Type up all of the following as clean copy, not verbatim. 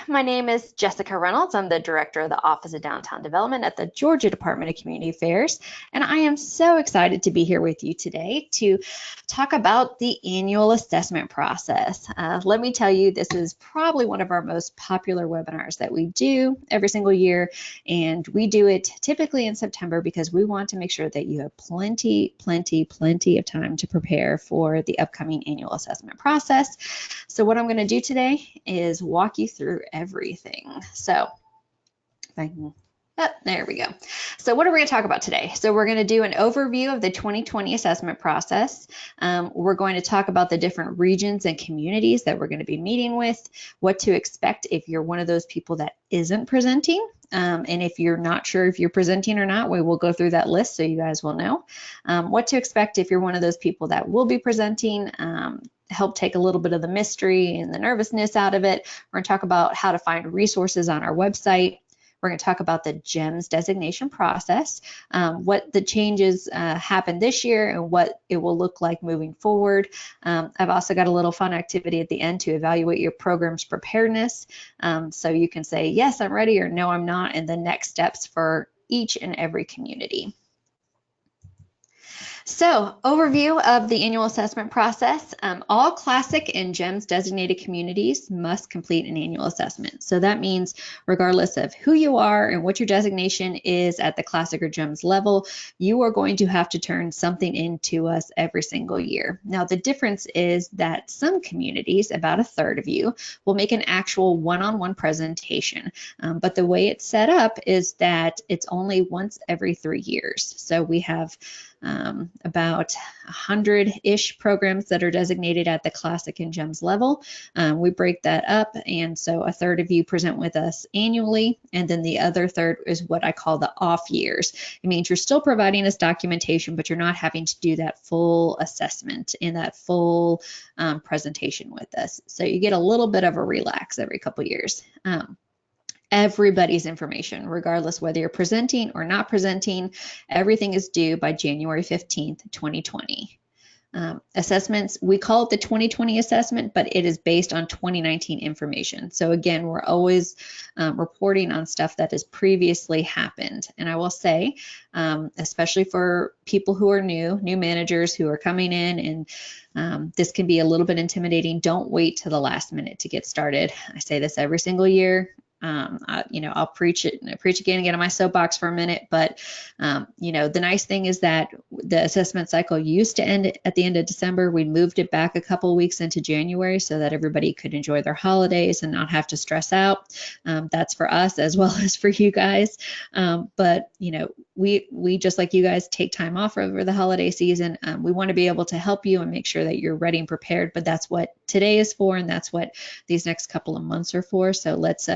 my name is Jessica Reynolds. I'm the Director of the Office of Downtown Development at the Georgia Department of Community Affairs, and I am so excited to be here with you today to talk about the annual assessment process. Let me tell you, this is probably one of our most popular webinars that we do every single year, and we do it typically in September because we want to make sure that you have plenty of time to prepare for the upcoming annual assessment process. So what I'm going to do today is walk you through everything. So if I can, there we go. So what are we going to talk about today? So we're going to do an overview of the 2020 assessment process. We're going to talk about the different regions and communities that we're going to be meeting with, what to expect if you're one of those people that isn't presenting. And if you're not sure if you're presenting or not, we will go through that list so you guys will know what to expect if you're one of those people that will be presenting. Help take a little bit of the mystery and the nervousness out of it. We're going to talk about how to find resources on our website. We're going to talk about the GEMS designation process, what the changes happened this year and what it will look like moving forward. I've also got a little fun activity at the end to evaluate your program's preparedness. So you can say, yes, I'm ready, or no, I'm not, and the next steps for each and every community. So, overview of the annual assessment process. All Classic and GEMS designated communities must complete an annual assessment. So that means regardless of who you are and what your designation is at the Classic or GEMS level, you are going to have to turn something into us every single year. Now, the difference is that some communities, about a third of you, will make an actual one-on-one presentation. But the way it's set up is that it's only once every 3 years. So we have about 100-ish programs that are designated at the Classic and GEMS level. We break that up, and so a third of you present with us annually, and then the other third is what I call the off years. It means you're still providing us documentation, but you're not having to do that full assessment and that full presentation with us. So you get a little bit of a relax every couple years. Everybody's information, regardless whether you're presenting or not presenting, everything is due by January 15th, 2020. Assessments, we call it the 2020 assessment, but it is based on 2019 information. So again, we're always reporting on stuff that has previously happened. And I will say, especially for people who are new managers who are coming in, and this can be a little bit intimidating, don't wait till the last minute to get started. I say this every single year. I'll preach again and get on my soapbox for a minute, but the nice thing is that the assessment cycle used to end at the end of December. We moved it back a couple of weeks into January so that everybody could enjoy their holidays and not have to stress out. That's for us as well as for you guys. But we just like you guys take time off over the holiday season. We want to be able to help you and make sure that you're ready and prepared, but that's what today is for, and that's what these next couple of months are for. So let's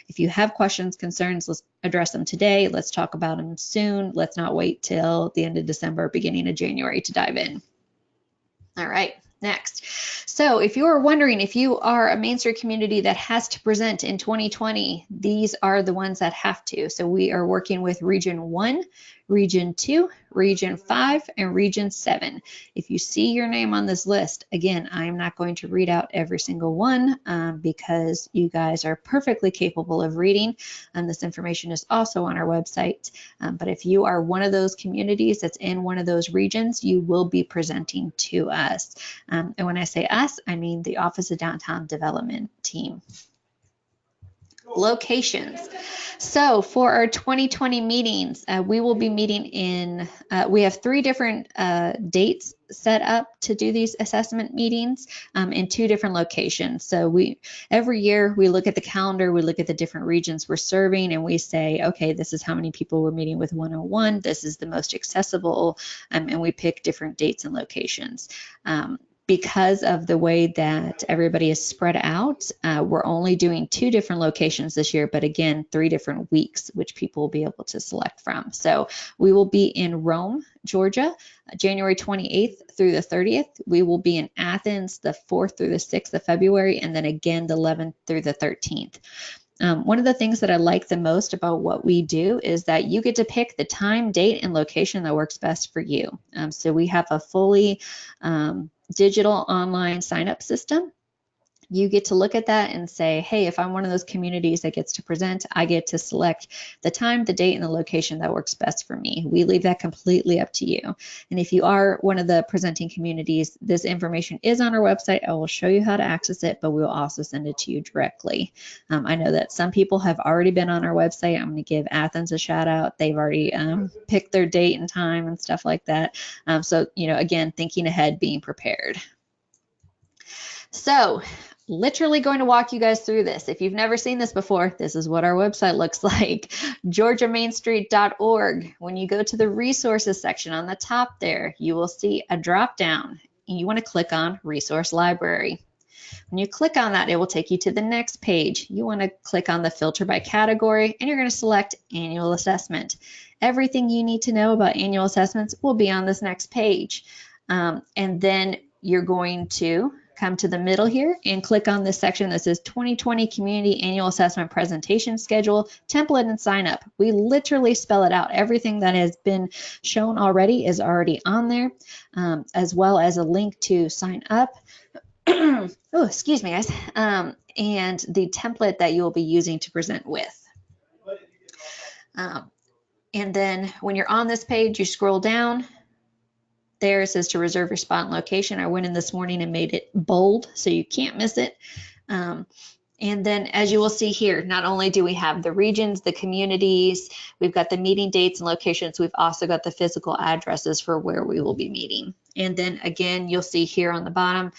if you have questions, concerns, let's address them today. Let's talk about them soon. Let's not wait till the end of December, beginning of January to dive in. All right, next. So if you are wondering if you are a Main Street community that has to present in 2020, these are the ones that have to. So we are working with Region 1, Region 2, Region 5, and Region 7. If you see your name on this list, again, I am not going to read out every single one because you guys are perfectly capable of reading. This information is also on our website. But if you are one of those communities that's in one of those regions, you will be presenting to us. And when I say us, I mean the Office of Downtown Development team. Locations. So for our 2020 meetings, we will be meeting in, we have 3 different dates set up to do these assessment meetings in 2 different locations. So every year we look at the calendar, we look at the different regions we're serving, and we say, okay, this is how many people we're meeting with 101, this is the most accessible, and we pick different dates and locations. Because of the way that everybody is spread out, we're only doing 2 different locations this year, but again, 3 different weeks, which people will be able to select from. So we will be in Rome, Georgia, January 28th through the 30th. We will be in Athens the 4th through the 6th of February, and then again the 11th through the 13th. One of the things that I like the most about what we do is that you get to pick the time, date, and location that works best for you. So we have a fully digital online sign-up system. You get to look at that and say, hey, if I'm one of those communities that gets to present, I get to select the time, the date, and the location that works best for me. We leave that completely up to you. And if you are one of the presenting communities, this information is on our website. I will show you how to access it, but we will also send it to you directly. I know that some people have already been on our website. I'm going to give Athens a shout out. They've already picked their date and time and stuff like that. So, again, thinking ahead, being prepared. So, literally going to walk you guys through this. If you've never seen this before, this is what our website looks like, georgiamainstreet.org. When you go to the resources section on the top there, you will see a drop down and you want to click on Resource Library. When you click on that, it will take you to the next page. You want to click on the filter by category and you're going to select annual assessment. Everything you need to know about annual assessments will be on this next page. And then you're going to come to the middle here and click on this section that says 2020 Community Annual Assessment Presentation Schedule, Template, and Sign Up. We literally spell it out. Everything that has been shown already is already on there, as well as a link to sign up. Oh, excuse me, guys. And the template that you'll be using to present with. And then when you're on this page, you scroll down. There it says to reserve your spot and location. I went in this morning and made it bold so you can't miss it. And then as you will see here, not only do we have the regions, the communities, we've got the meeting dates and locations, we've also got the physical addresses for where we will be meeting. And then again, you'll see here on the bottom,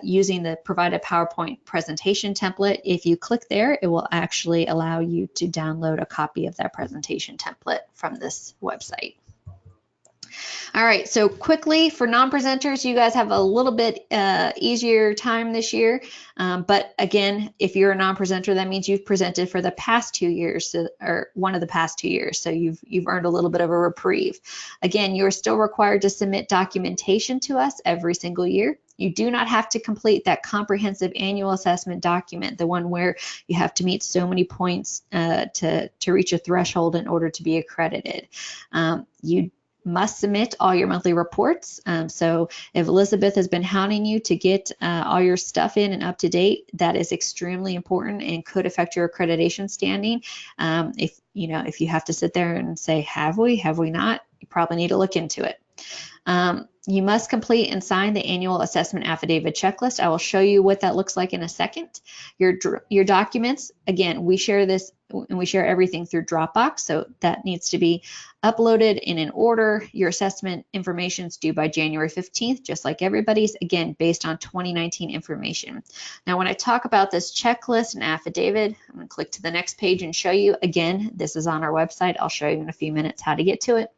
using the provided PowerPoint presentation template. If you click there, it will actually allow you to download a copy of that presentation template from this website. All right, so quickly for non-presenters, you guys have a little bit easier time this year. But again, if you're a non-presenter, that means you've presented for the past 2 years, or one of the past 2 years. So you've earned a little bit of a reprieve. Again, you're still required to submit documentation to us every single year. You do not have to complete that comprehensive annual assessment document, the one where you have to meet so many points to reach a threshold in order to be accredited. You must submit all your monthly reports. So if Elizabeth has been hounding you to get all your stuff in and up to date, that is extremely important and could affect your accreditation standing. If you have to sit there and say, have we not, you probably need to look into it. You must complete and sign the annual assessment affidavit checklist. I will show you what that looks like in a second. Your documents, again, we share this and we share everything through Dropbox, so that needs to be uploaded in an order. Your assessment information is due by January 15th, just like everybody's, again, based on 2019 information. Now, when I talk about this checklist and affidavit, I'm going to click to the next page and show you. Again, this is on our website. I'll show you in a few minutes how to get to it.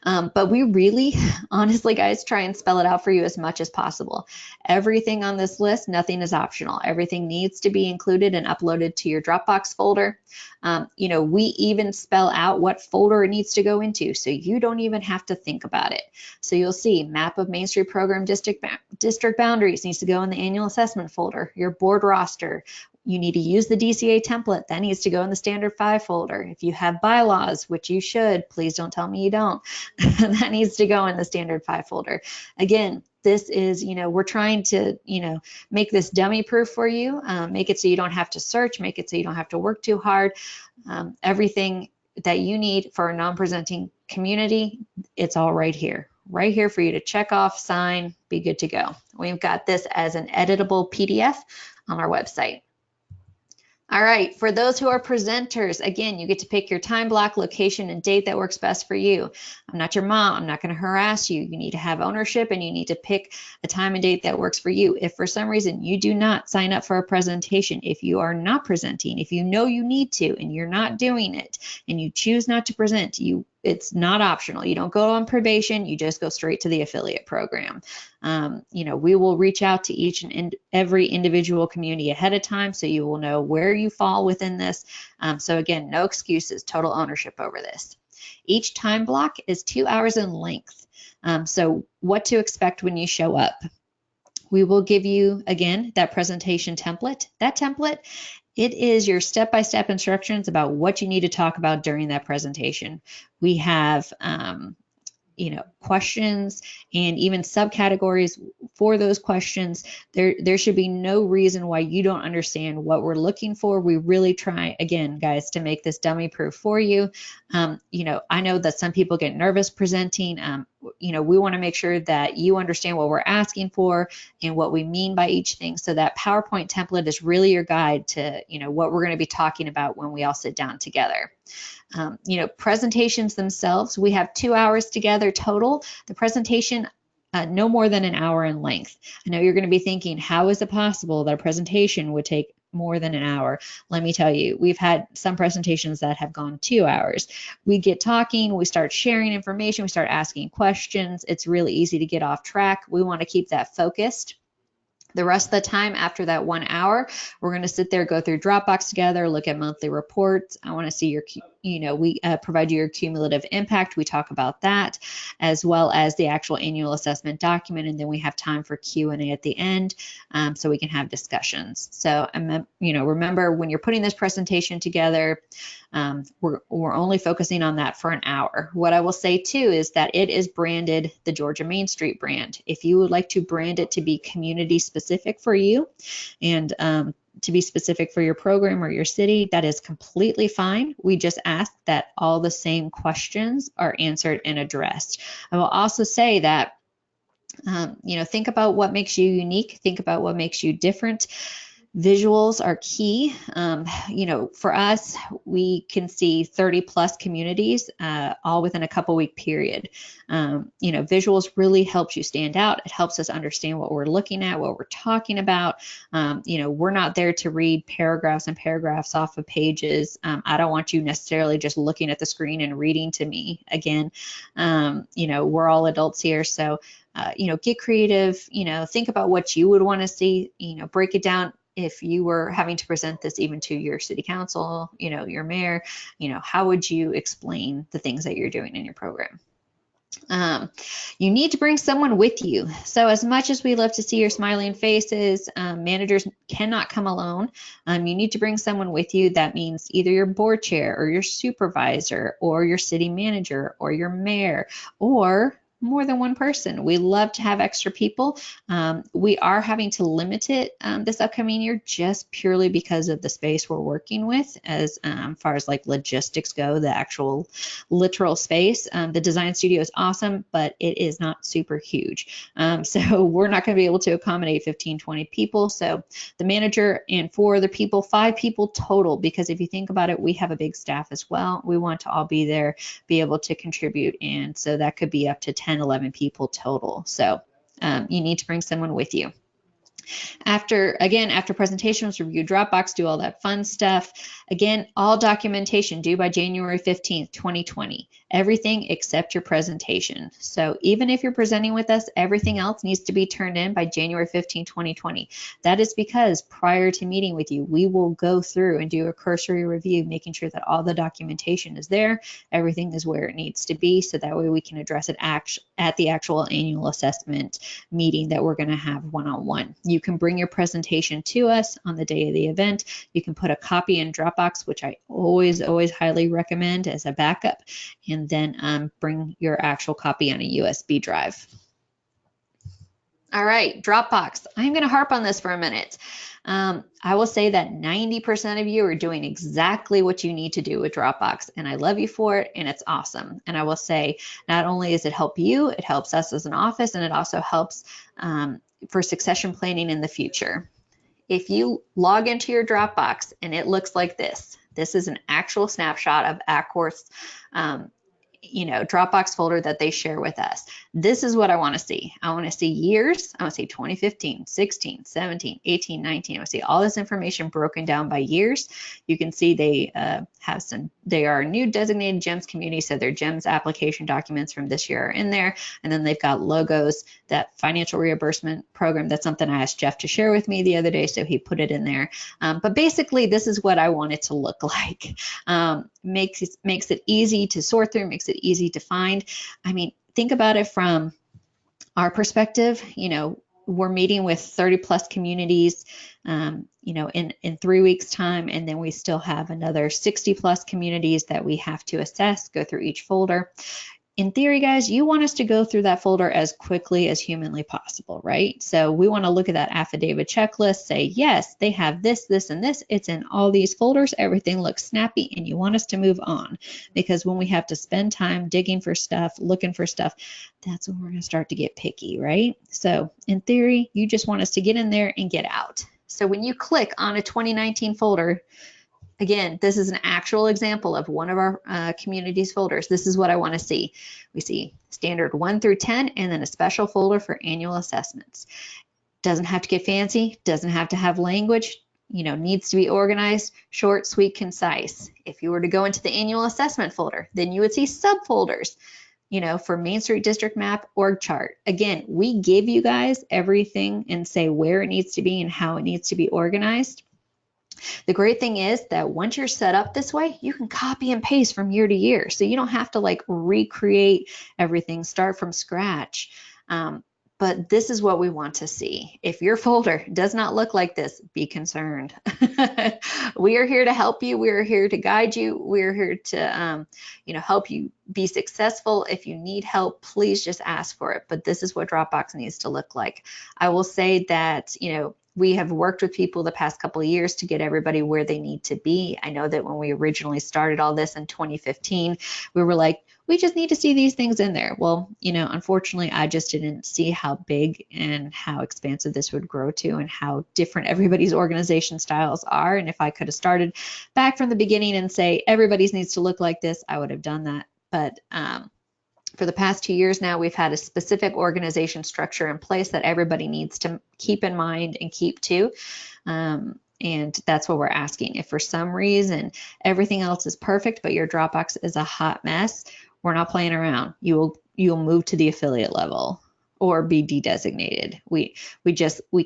But we really, honestly, guys, try and spell it out for you as much as possible. Everything on this list, nothing is optional. Everything needs to be included and uploaded to your Dropbox folder. We even spell out what folder it needs to go into, so you don't even have to think about it. So you'll see map of Main Street program district boundaries needs to go in the annual assessment folder. Your board roster, you need to use the DCA template. That needs to go in the standard 5 folder. If you have bylaws, which you should, please don't tell me you don't, that needs to go in the standard 5 folder. Again, this is, we're trying to, make this dummy proof for you, make it so you don't have to search, make it so you don't have to work too hard. Everything that you need for a non-presenting community, it's all right here for you to check off, sign, be good to go. We've got this as an editable PDF on our website. All right, for those who are presenters, again, you get to pick your time block, location, and date that works best for you. I'm not your mom. I'm not going to harass you. You need to have ownership and you need to pick a time and date that works for you. If for some reason you do not sign up for a presentation, if you are not presenting, if you know you need to and you're not doing it and you choose not to present, it's not optional. You don't go on probation. You just go straight to the affiliate program. We will reach out to each and every individual community ahead of time so you will know where you fall within this. So again, no excuses, total ownership over this. Each time block is 2 hours in length. So what to expect when you show up. We will give you, again, that presentation template. That template, it is your step-by-step instructions about what you need to talk about during that presentation. We have questions and even subcategories for those questions. There should be no reason why you don't understand what we're looking for. We really try, again, guys, to make this dummy proof for you. I know that some people get nervous presenting. We want to make sure that you understand what we're asking for and what we mean by each thing. So that PowerPoint template is really your guide to, what we're going to be talking about when we all sit down together. Presentations themselves, we have 2 hours together total. The presentation, no more than an hour in length. I know you're going to be thinking, how is it possible that a presentation would take more than an hour? Let me tell you, we've had some presentations that have gone 2 hours. We get talking, we start sharing information, we start asking questions. It's really easy to get off track. We want to keep that focused. The rest of the time after that 1 hour, we're going to sit there, go through Dropbox together, look at monthly reports. I want to see we provide you your cumulative impact. We talk about that, as well as the actual annual assessment document. And then we have time for Q&A at the end, so we can have discussions. So, remember when you're putting this presentation together, we're only focusing on that for an hour. What I will say too is that it is branded the Georgia Main Street brand. If you would like to brand it to be community specific for you and to be specific for your program or your city, that is completely fine. We just ask that all the same questions are answered and addressed. I will also say that, think about what makes you unique. Think about what makes you different. Visuals are key. For us, we can see 30 plus communities all within a couple week period. Visuals really helps you stand out. It helps us understand what we're looking at, what we're talking about. We're not there to read paragraphs and paragraphs off of pages. I don't want you necessarily just looking at the screen and reading to me. Again, we're all adults here, so get creative. Think about what you would want to see. Break it down. If you were having to present this even to your city council, your mayor, how would you explain the things that you're doing in your program? You need to bring someone with you. So as much as we love to see your smiling faces, managers cannot come alone. You need to bring someone with you. That means either your board chair or your supervisor or your city manager or your mayor or more than one person. We love to have extra people. We are having to limit it this upcoming year just purely because of the space we're working with as far as like logistics go, the actual literal space. The design studio is awesome, but it is not super huge. So we're not going to be able to accommodate 15, 20 people. So the manager and 4 other people, 5 people total, because if you think about it, we have a big staff as well. We want to all be there, be able to contribute. And so that could be up to 10, 11 people total. So you need to bring someone with you. After presentations, review Dropbox, do all that fun stuff. Again, all documentation due by January 15th, 2020. Everything except your presentation. So even if you're presenting with us, everything else needs to be turned in by January 15th, 2020. That is because prior to meeting with you, we will go through and do a cursory review, making sure that all the documentation is there, everything is where it needs to be, so that way we can address it at the actual annual assessment meeting that we're going to have one-on-one. You can bring your presentation to us on the day of the event. You can put a copy in Dropbox, which I always highly recommend as a backup, and then bring your actual copy on a USB drive. All right, Dropbox. I'm going to harp on this for a minute. I will say that 90% of you are doing exactly what you need to do with Dropbox, and I love you for it, and it's awesome. And I will say, not only does it help you, it helps us as an office, and it also helps for succession planning in the future. If you log into your Dropbox and it looks like this is an actual snapshot of Acworth's Dropbox folder that they share with us. This is what I want to see. I want to see years. I want to see 2015, 16, 17, 18, 19. I want to see all this information broken down by years. You can see they they are new designated GEMS community, so their GEMS application documents from this year are in there. And then they've got logos, that financial reimbursement program. That's something I asked Jeff to share with me the other day, so he put it in there. But basically, this is what I want it to look like. Makes it easy to sort through, makes it easy to find. I mean, think about it from our perspective. We're meeting with 30 plus communities, in 3 weeks time, and then we still have another 60 plus communities that we have to assess, go through each folder. in theory, guys, you want us to go through that folder as quickly as humanly possible, right? So we want to look at that affidavit checklist, say, yes, they have this, this, and this. It's in all these folders. Everything looks snappy, and you want us to move on. Because when we have to spend time digging for stuff, looking for stuff, that's when we're going to start to get picky, right? So in theory, you just want us to get in there and get out. So when you click on a 2019 folder, again, this is an actual example of one of our communities folders. This is what I want to see. We see standard 1 through 10, and then a special folder for annual assessments. Doesn't have to get fancy, doesn't have to have language, needs to be organized, short, sweet, concise. If you were to go into the annual assessment folder, then you would see subfolders, for Main Street District Map, org chart. Again, we give you guys everything and say where it needs to be and how it needs to be organized. The great thing is that once you're set up this way, you can copy and paste from year to year. So you don't have to like recreate everything, start from scratch. But this is what we want to see. If your folder does not look like this, be concerned. We are here to help you. We are here to guide you. We are here to, help you be successful. If you need help, please just ask for it. But this is what Dropbox needs to look like. I will say that, we have worked with people the past couple of years to get everybody where they need to be. I know that when we originally started all this in 2015, we were like, we just need to see these things in there. Well, unfortunately, I just didn't see how big and how expansive this would grow to and how different everybody's organization styles are. And if I could have started back from the beginning and say, everybody's needs to look like this, I would have done that. But for the past 2 years now, we've had a specific organization structure in place that everybody needs to keep in mind and keep to. And that's what we're asking. If for some reason everything else is perfect, but your Dropbox is a hot mess, we're not playing around. You'll move to the affiliate level or be de-designated. We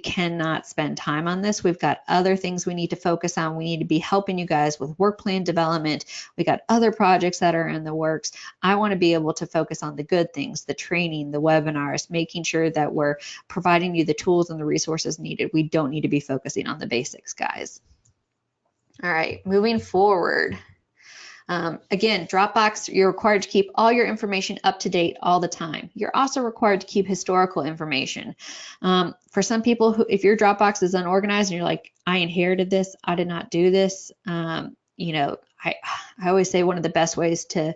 cannot spend time on this. We've got other things we need to focus on. We need to be helping you guys with work plan development. We got other projects that are in the works. I want to be able to focus on the good things, the training, the webinars, making sure that we're providing you the tools and the resources needed. We don't need to be focusing on the basics, guys. All right, moving forward. Again, Dropbox, you're required to keep all your information up to date all the time. You're also required to keep historical information. For some people, if your Dropbox is unorganized and you're like, I inherited this, I did not do this, I always say one of the best ways to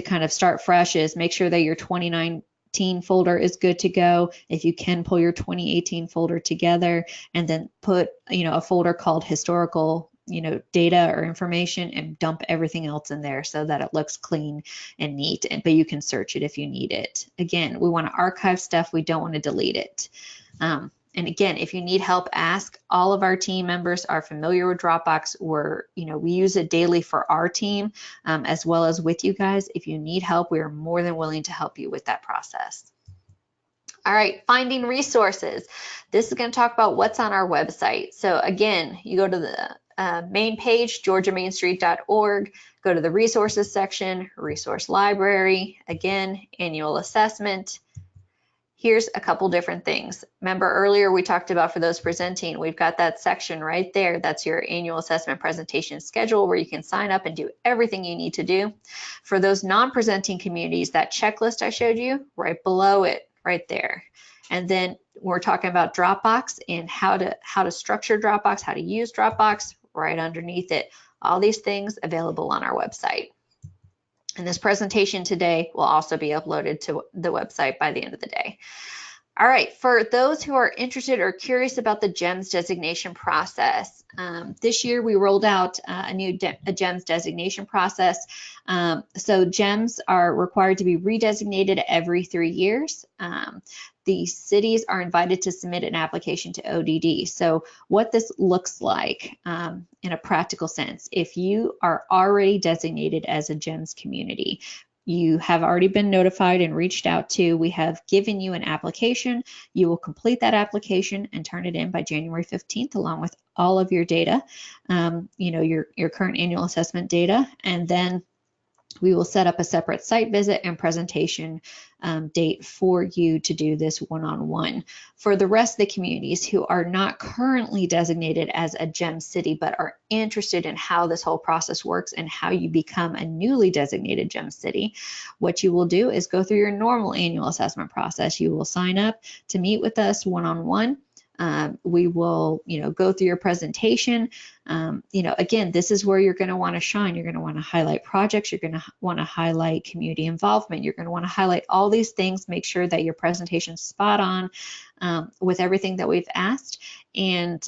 kind of start fresh is make sure that your 2019 folder is good to go. If you can pull your 2018 folder together and then put, a folder called historical data or information and dump everything else in there so that it looks clean and neat, but you can search it if you need it. Again, we want to archive stuff. We don't want to delete it. And again, if you need help, ask. All of our team members are familiar with Dropbox. We use it daily for our team as well as with you guys. If you need help, we are more than willing to help you with that process. All right, finding resources. This is going to talk about what's on our website. So again, you go to the main page, georgiamainstreet.org, go to the resources section, resource library, again, annual assessment. Here's a couple different things. Remember earlier we talked about for those presenting, we've got that section right there. That's your annual assessment presentation schedule where you can sign up and do everything you need to do. For those non-presenting communities, that checklist I showed you, right below it, right there. And then we're talking about Dropbox and how to structure Dropbox, how to use Dropbox, right underneath it. All these things available on our website. And this presentation today will also be uploaded to the website by the end of the day. All right, for those who are interested or curious about the GEMS designation process, this year we rolled out a new GEMS designation process. So GEMS are required to be redesignated every 3 years. The cities are invited to submit an application to ODD. So what this looks like in a practical sense, if you are already designated as a GEMS community, you have already been notified and reached out to, we have given you an application. You will complete that application and turn it in by January 15th, along with all of your data, your current annual assessment data. And then we will set up a separate site visit and presentation date for you to do this one-on-one. For the rest of the communities who are not currently designated as a GEM city, but are interested in how this whole process works and how you become a newly designated GEM city, what you will do is go through your normal annual assessment process. You will sign up to meet with us one-on-one. We will, go through your presentation. Again, this is where you're going to want to shine. You're going to want to highlight projects. You're going to want to highlight community involvement. You're going to want to highlight all these things. Make sure that your presentation's spot on with everything that we've asked. And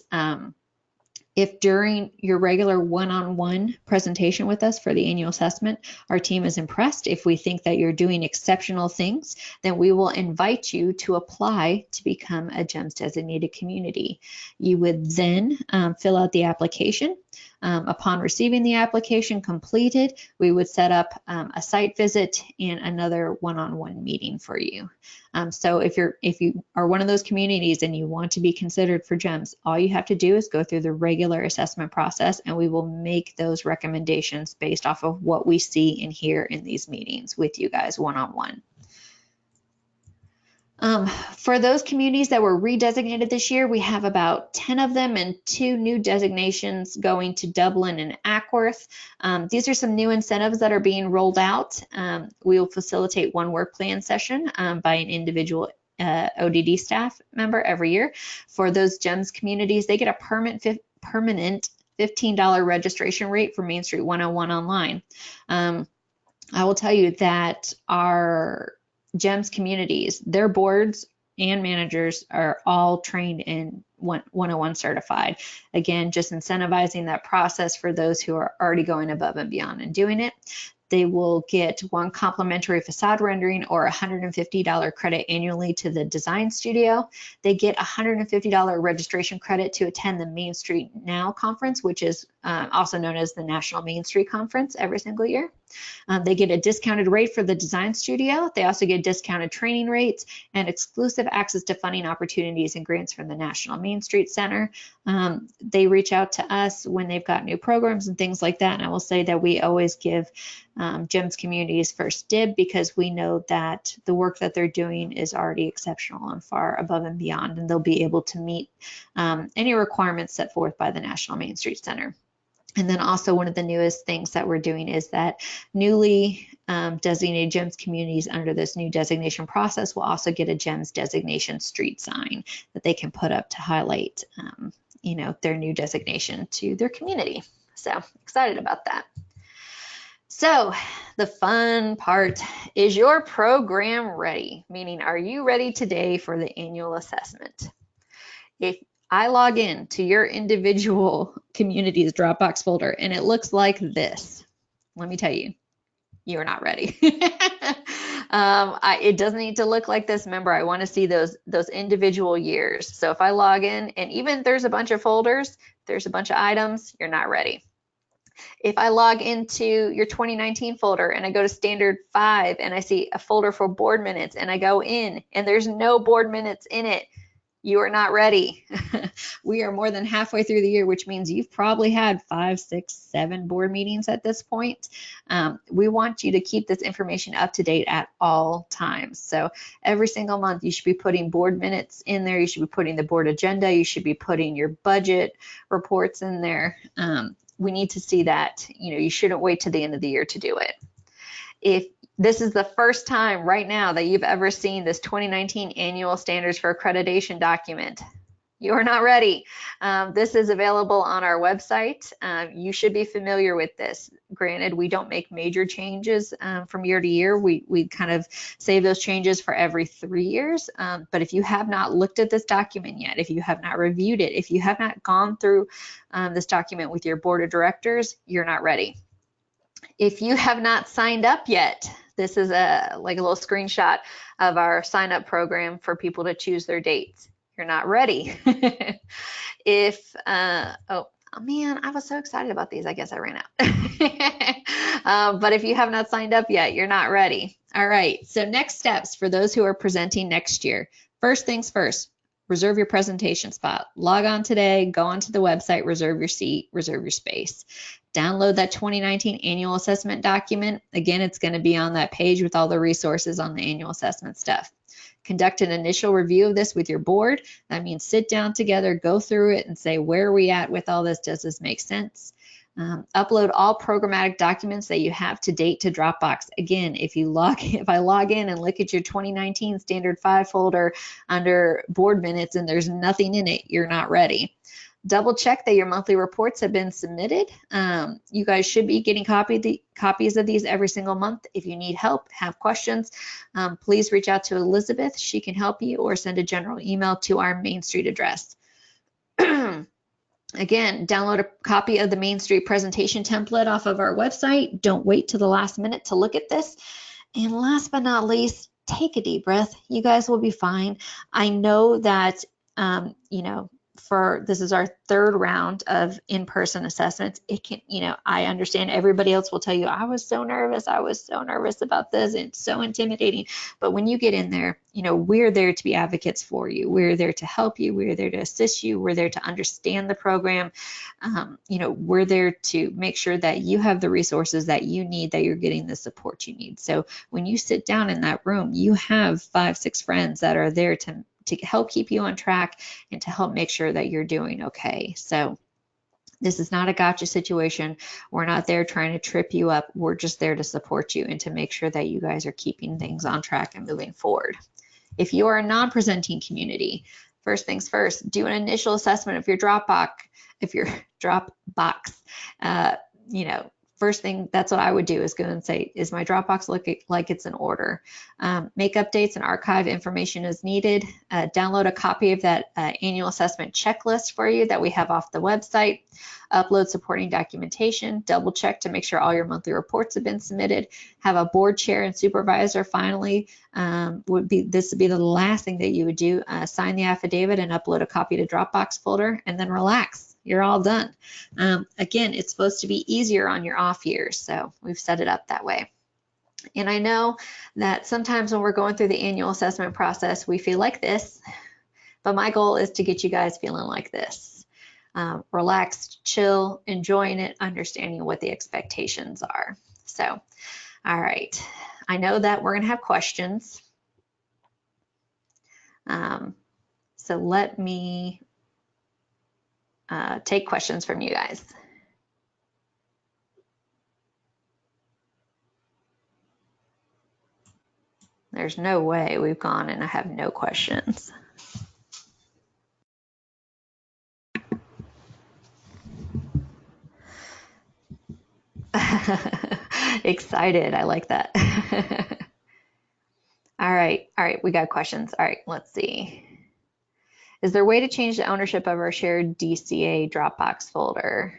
if during your regular one-on-one presentation with us for the annual assessment, our team is impressed, if we think that you're doing exceptional things, then we will invite you to apply to become a GEMS designated community. You would then fill out the application. Upon receiving the application completed, we would set up a site visit and another one-on-one meeting for you. So if you are one of those communities and you want to be considered for GEMS, all you have to do is go through the regular assessment process, and we will make those recommendations based off of what we see and hear in these meetings with you guys one-on-one. For those communities that were redesignated this year, we have about 10 of them and 2 new designations going to Dublin and Ackworth. These are some new incentives that are being rolled out. We will facilitate one work plan session by an individual ODD staff member every year. For those GEMS communities, they get a permanent $15 registration rate for Main Street 101 online. I will tell you that our GEMS communities, their boards and managers are all trained in 101 certified. Again, just incentivizing that process for those who are already going above and beyond and doing it. They will get 1 complimentary facade rendering or $150 credit annually to the design studio. They get $150 registration credit to attend the Main Street Now conference, which is also known as the National Main Street Conference every single year. They get a discounted rate for the design studio. They also get discounted training rates and exclusive access to funding opportunities and grants from the National Main Street Center. They reach out to us when they've got new programs and things like that. And I will say that we always give GEMS communities first dib because we know that the work that they're doing is already exceptional and far above and beyond, and they'll be able to meet any requirements set forth by the National Main Street Center. And then also one of the newest things that we're doing is that newly designated GEMS communities under this new designation process will also get a GEMS designation street sign that they can put up to highlight, their new designation to their community. So excited about that. So the fun part, is your program ready? Meaning, are you ready today for the annual assessment? If I log in to your individual community's Dropbox folder and it looks like this, let me tell you, you're not ready. It doesn't need to look like this. Remember, I want to see those individual years. So if I log in and even there's a bunch of folders, there's a bunch of items, you're not ready. If I log into your 2019 folder and I go to standard 5 and I see a folder for board minutes and I go in and there's no board minutes in it, you are not ready. We are more than halfway through the year, which means you've probably had 5, 6, 7 board meetings at this point. We want you to keep this information up to date at all times. So every single month, you should be putting board minutes in there. You should be putting the board agenda. You should be putting your budget reports in there. We need to see that. You shouldn't wait to the end of the year to do it. If this is the first time right now that you've ever seen this 2019 annual standards for accreditation document, you are not ready. This is available on our website. You should be familiar with this. Granted, we don't make major changes from year to year. We kind of save those changes for every 3 years. But if you have not looked at this document yet, if you have not reviewed it, if you have not gone through this document with your board of directors, you're not ready. If you have not signed up yet, this is a little screenshot of our sign up program for people to choose their dates. You're not ready. Oh man, I was so excited about these. I guess I ran out. But if you have not signed up yet, you're not ready. All right. So next steps for those who are presenting next year. First things first, reserve your presentation spot. Log on today, go onto the website, reserve your seat, reserve your space. Download that 2019 annual assessment document. Again, it's going to be on that page with all the resources on the annual assessment stuff. Conduct an initial review of this with your board. That means sit down together, go through it and say, where are we at with all this? Does this make sense? Upload all programmatic documents that you have to date to Dropbox. Again, if I log in and look at your 2019 standard 5 folder under board minutes and there's nothing in it, you're not ready. Double check that your monthly reports have been submitted. You guys should be getting copies of these every single month. If you need help, have questions, please reach out to Elizabeth. She can help you, or send a general email to our Main Street address. Again, download a copy of the Main Street presentation template off of our website. Don't wait till the last minute to look at this. And last but not least, take a deep breath. You guys will be fine. I know that, this is our third round of in-person assessments. I understand everybody else will tell you, I was so nervous about this. It's so intimidating. But when you get in there, we're there to be advocates for you. We're there to help you. We're there to assist you. We're there to understand the program. We're there to make sure that you have the resources that you need, that you're getting the support you need. So when you sit down in that room, you have 5-6 friends that are there to help keep you on track and to help make sure that you're doing okay. So this is not a gotcha situation. We're not there trying to trip you up. We're just there to support you and to make sure that you guys are keeping things on track and moving forward. If you are a non-presenting community, first things first, do an initial assessment of your Dropbox. First thing, that's what I would do, is go and say, is my Dropbox looking like it's in order? Make updates and archive information as needed. Download a copy of that annual assessment checklist for you that we have off the website. Upload supporting documentation. Double check to make sure all your monthly reports have been submitted. Have a board chair and supervisor. Finally, this would be the last thing that you would do. Sign the affidavit and upload a copy to Dropbox folder, and then relax. You're all done. Again, it's supposed to be easier on your off years, so we've set it up that way. And I know that sometimes when we're going through the annual assessment process, we feel like this, but my goal is to get you guys feeling like this. Relaxed, chill, enjoying it, understanding what the expectations are. So, all right. I know that we're going to have questions. So let me take questions from you guys. There's no way we've gone and I have no questions. Excited, I like that. All right, we got questions. All right, let's see. Is there a way to change the ownership of our shared DCA Dropbox folder?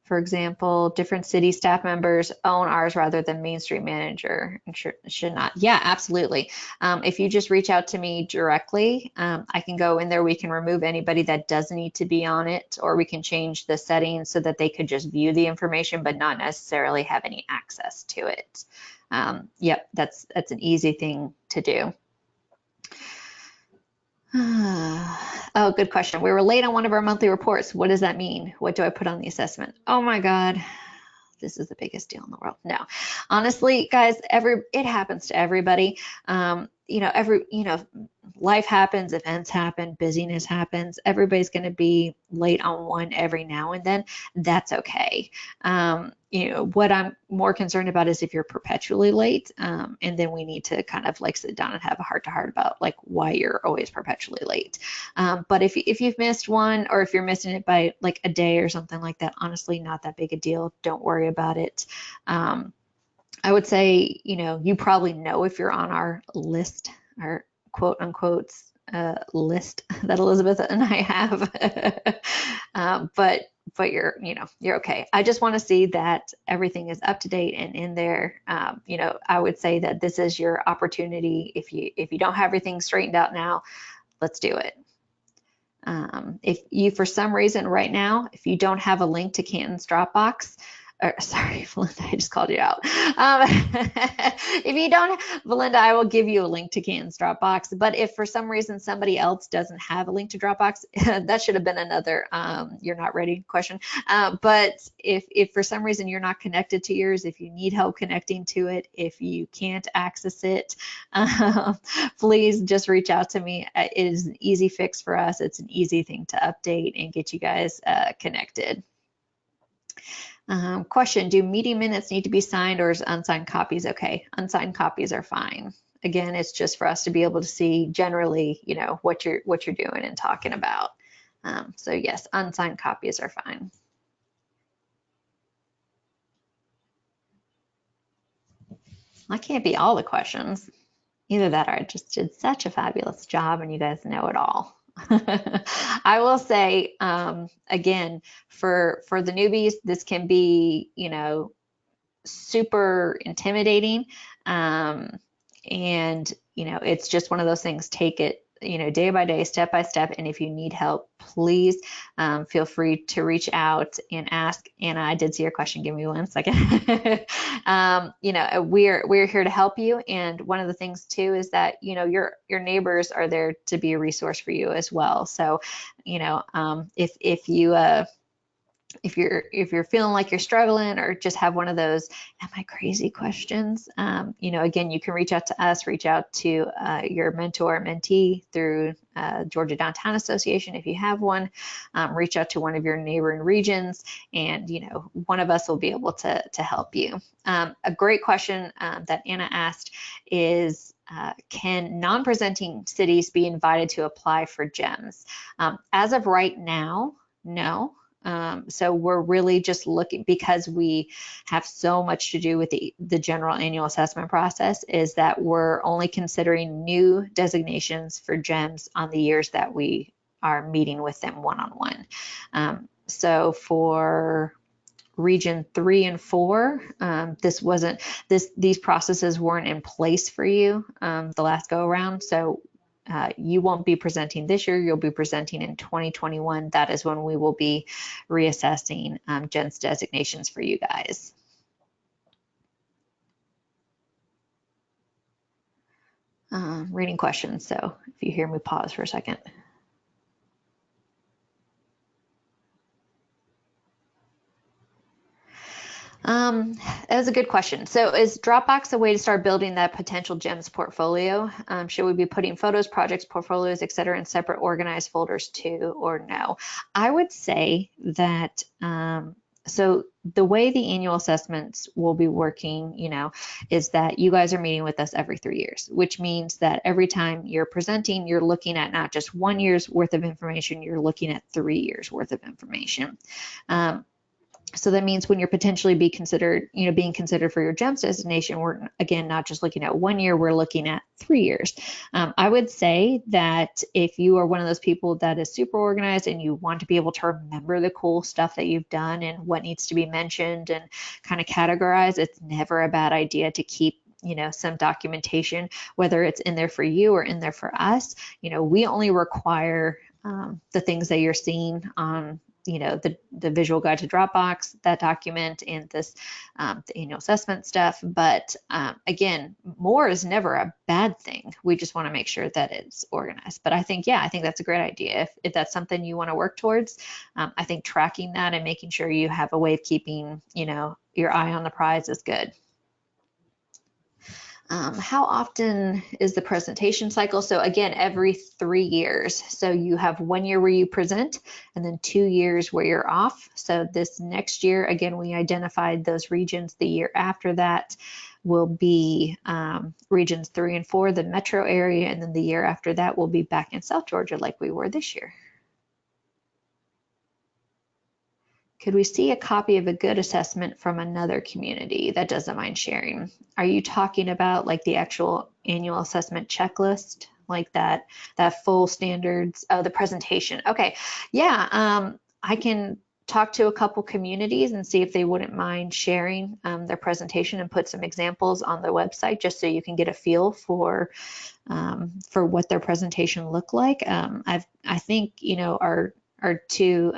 For example, different city staff members own ours rather than Main Street manager. Should not. Yeah, absolutely. If you just reach out to me directly, I can go in there. We can remove anybody that does need to be on it, or we can change the settings so that they could just view the information but not necessarily have any access to it. Yep, that's an easy thing to do. Oh, good question. We were late on one of our monthly reports. What does that mean? What do I put on the assessment? Oh my God, this is the biggest deal in the world. No, honestly, guys, it happens to everybody. Life happens, events happen, busyness happens. Everybody's going to be late on one every now and then. That's okay. What I'm more concerned about is if you're perpetually late, and then we need to kind of like sit down and have a heart-to-heart about like why you're always perpetually late. But if you've missed one, or if you're missing it by like a day or something like that, honestly, not that big a deal. Don't worry about it. I would say, you probably know if you're on our list, our quote unquote list that Elizabeth and I have, but you're okay. I just want to see that everything is up to date and in there. I would say that this is your opportunity. If you don't have everything straightened out now, let's do it. If you, for some reason right now, if you don't have a link to Canton's Dropbox, sorry, Belinda, I just called you out. If you don't, Belinda, I will give you a link to Canton's Dropbox. But if for some reason somebody else doesn't have a link to Dropbox, that should have been another you're not ready question. But if for some reason you're not connected to yours, if you need help connecting to it, if you can't access it, please just reach out to me. It is an easy fix for us. It's an easy thing to update and get you guys connected. Question, do meeting minutes need to be signed or is unsigned copies okay? Unsigned copies are fine. Again, it's just for us to be able to see generally, you know, what you're doing and talking about. So yes, unsigned copies are fine. I can't be all the questions. Either that or I just did such a fabulous job and you guys know it all. I will say, again, for the newbies, this can be, you know, super intimidating. And, you know, it's just one of those things, take it, you know, day by day, step by step. And if you need help, please feel free to reach out and ask. Anna, I did see your question. Give me 1 second. You know, we're here to help you. And one of the things too is that, you know, your neighbors are there to be a resource for you as well. So, you know, if you're feeling like you're struggling or just have one of those am I crazy questions, you know, again, you can reach out to us, reach out to your mentor or mentee through Georgia Downtown Association if you have one, reach out to one of your neighboring regions, and you know, one of us will be able to help you. A great question that Anna asked is, can non-presenting cities be invited to apply for GEMS? As of right now, no. So we're really just looking, because we have so much to do with the general annual assessment process, is that we're only considering new designations for GEMS on the years that we are meeting with them one-on-one. So for region 3 and 4, these processes weren't in place for you the last go around. So you won't be presenting this year, you'll be presenting in 2021. That is when we will be reassessing GEMS designations for you guys. Reading questions, so if you hear me pause for a second. That was a good question. So is Dropbox a way to start building that potential GEMS portfolio? Should we be putting photos, projects, portfolios, etc., in separate organized folders too, or no? I would say that, so the way the annual assessments will be working, you know, is that you guys are meeting with us every 3 years, which means that every time you're presenting, you're looking at not just 1 year's worth of information, you're looking at 3 years worth of information. So that means when you're potentially being considered for your GEMS designation, we're again not just looking at 1 year, we're looking at 3 years. I would say that if you are one of those people that is super organized and you want to be able to remember the cool stuff that you've done and what needs to be mentioned and kind of categorize, it's never a bad idea to keep, you know, some documentation, whether it's in there for you or in there for us. You know, we only require the things that you're seeing on, you know, the visual guide to Dropbox, that document, and this the annual assessment stuff. But again, more is never a bad thing. We just want to make sure that it's organized. But I think, yeah, I think that's a great idea. If that's something you want to work towards, I think tracking that and making sure you have a way of keeping, you know, your eye on the prize is good. How often is the presentation cycle? So again, every 3 years. So you have 1 year where you present and then 2 years where you're off. So this next year, again, we identified those regions. The year after that will be regions 3 and 4, the metro area. And then the year after that, we'll be back in South Georgia like we were this year. Could we see a copy of a good assessment from another community that doesn't mind sharing? Are you talking about like the actual annual assessment checklist, like that full standards, the presentation? Okay, yeah, I can talk to a couple communities and see if they wouldn't mind sharing their presentation and put some examples on their website, just so you can get a feel for what their presentation looked like. I think, you know, our two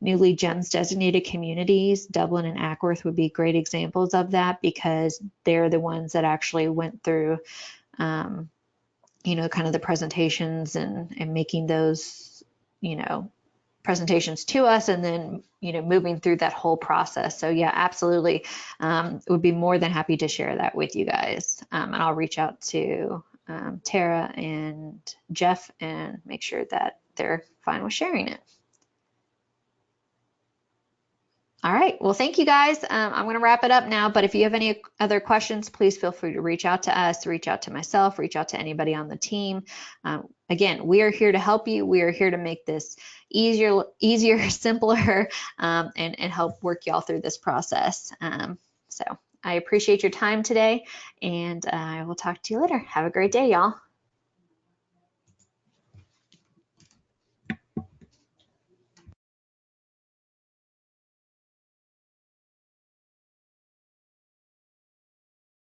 Newly GEMS designated communities, Dublin and Ackworth would be great examples of that, because they're the ones that actually went through, kind of the presentations and making those, presentations to us, and then, moving through that whole process. So yeah, absolutely. Would be more than happy to share that with you guys. And I'll reach out to Tara and Jeff and make sure that they're fine with sharing it. All right. Well, thank you guys. I'm going to wrap it up now, but if you have any other questions, please feel free to reach out to us, reach out to myself, reach out to anybody on the team. Again, we are here to help you. We are here to make this easier, simpler, and help work y'all through this process. So I appreciate your time today, and I will talk to you later. Have a great day, y'all.